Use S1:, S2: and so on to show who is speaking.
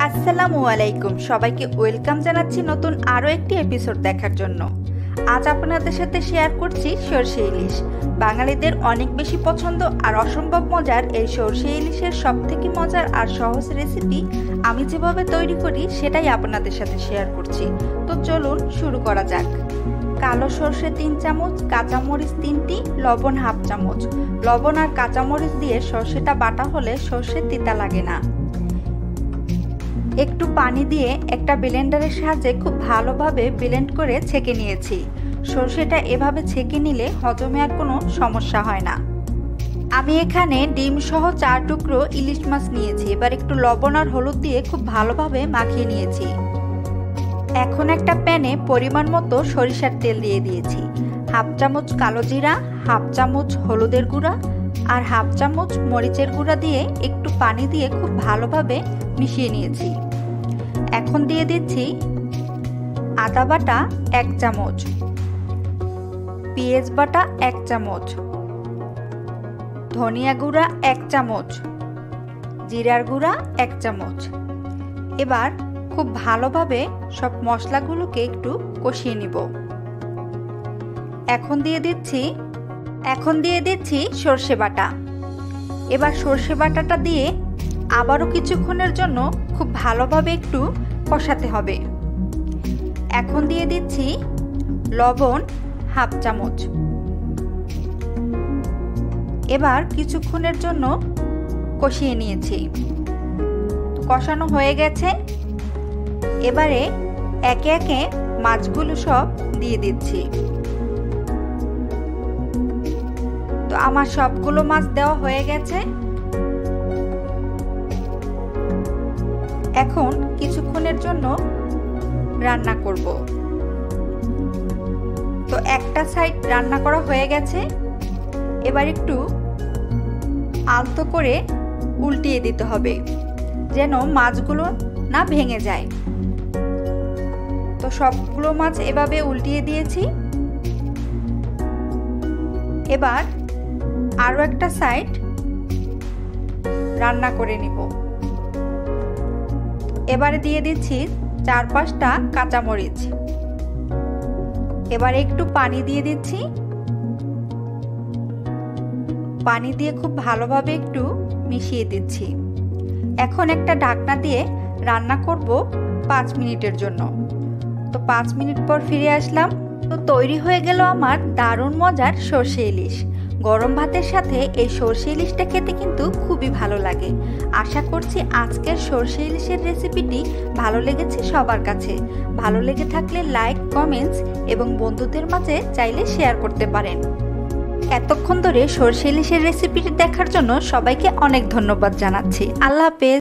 S1: আসসালামু আলাইকুম, সবাইকে ওয়েলকাম জানাচ্ছি নতুন আরও একটি এপিসোড দেখার জন্য। আজ আপনাদের সাথে শেয়ার করছি সরষে ইলিশ। বাঙালিদের অনেক বেশি পছন্দ আর অসম্ভব মজার এই সরষে ইলিশের সবথেকে মজার আর সহজ রেসিপি আমি যেভাবে তৈরি করি সেটাই আপনাদের সাথে শেয়ার করছি। তো চলুন শুরু করা যাক। কালো সরষে 3 চামচ, কাঁচামরিচ 3টি, লবণ 1/2 চামচ। লবণ আর কাঁচামরিচ দিয়ে সরষেটা বাটা হলে সরষের তিতা লাগে না। একটু পানি দিয়ে একটা ব্লেন্ডারের সাহায্যে খুব ভালোভাবে ব্লেন্ড করে ছেঁকে নিয়েছি। সরষেটা এভাবে ছেঁকে নিলে হজমে আর কোনো সমস্যা হয় না। আমি এখানে ডিম সহ 4 টুকরো ইলিশ মাছ নিয়েছি। এবার একটু লবণ আর হলুদ দিয়ে খুব ভালোভাবে মাখিয়ে নিয়েছি। এখন একটা প্যানে পরিমাণ মতো সরিষার তেল দিয়ে দিয়েছি। 1/2 চামচ কালো জিরা, 1/2 চামচ হলুদের গুঁড়া আর 1/2 চামচ মরিচের গুঁড়া দিয়ে একটু পানি দিয়ে খুব ভালোভাবে মিশিয়ে নিয়েছি। এখন দিয়ে দিচ্ছি আদা বাটা 1 চামচ, পেঁয়াজ বাটা 1 চামচ, ধনিয়া গুঁড়া 1 চামচ, জিরার গুঁড়া 1 চামচ। এবার খুব ভালোভাবে সব মশলাগুলোকে একটু কষিয়ে নিব। এখন দিয়ে দিচ্ছি সরষে বাটা। এবার সরষে বাটাটা দিয়ে আবারও কিছুক্ষণের জন্য খুব ভালোভাবে একটু কষাতে হবে। এখন দিয়ে দিচ্ছি লবণ 1/2 চামচ। এবার কিছুক্ষণের জন্য কষিয়ে নিয়েছি। কষানো হয়ে গেছে। এবারে একে একে মাছগুলো সব দিয়ে দিচ্ছি। তো আমার সবগুলো মাছ দেওয়া হয়ে গেছে। এখন কিছুক্ষণের জন্য রান্না করব। তো একটা সাইড রান্না করা হয়ে গেছে। এবার একটু আলতো করে উল্টিয়ে দিতে হবে যেন মাছগুলো না ভেঙে যায়। তো সবগুলো মাছ এভাবে উল্টিয়ে দিয়েছি। এবার আরো একটা সাইড রান্না করে নিব। এবারে দিয়ে দিচ্ছি 4-5টা কাঁচামরিচ। এবারে একটু পানি দিয়ে দিচ্ছি। পানি দিয়ে খুব ভালোভাবে একটু মিশিয়ে দিচ্ছি। এখন একটা ঢাকনা দিয়ে রান্না করব 5 মিনিটের জন্য। তো 5 মিনিট পর ফিরে আসলাম। তো তৈরি হয়ে গেল আমার দারুণ মজার সরষে ইলিশ। গরম ভাতের সাথে এই সরষে ইলিশটা খেতে কিন্তু খুবই ভালো লাগে। আশা করছি আজকের সরষে ইলিশের রেসিপিটি ভালো লেগেছে সবার কাছে। ভালো লেগে থাকলে লাইক, কমেন্টস এবং বন্ধুদের মাঝে চাইলে শেয়ার করতে পারেন। এতক্ষণ ধরে সরষে ইলিশের রেসিপিটি দেখার জন্য সবাইকে অনেক ধন্যবাদ জানাচ্ছি। আল্লাহ হাফেজ।